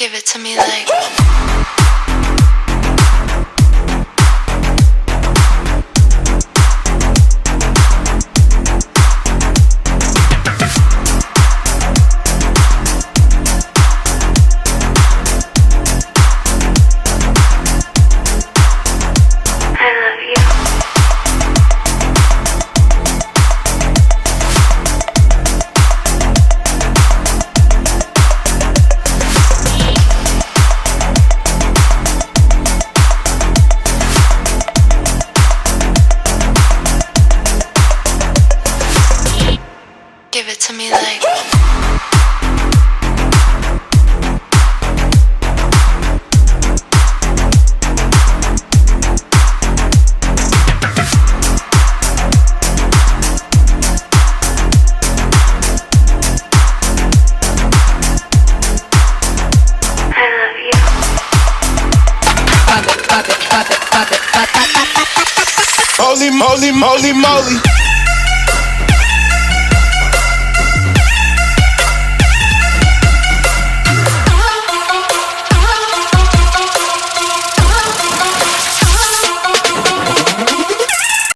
Give it to me like. Give it to me like. Holy moly, moly, moly.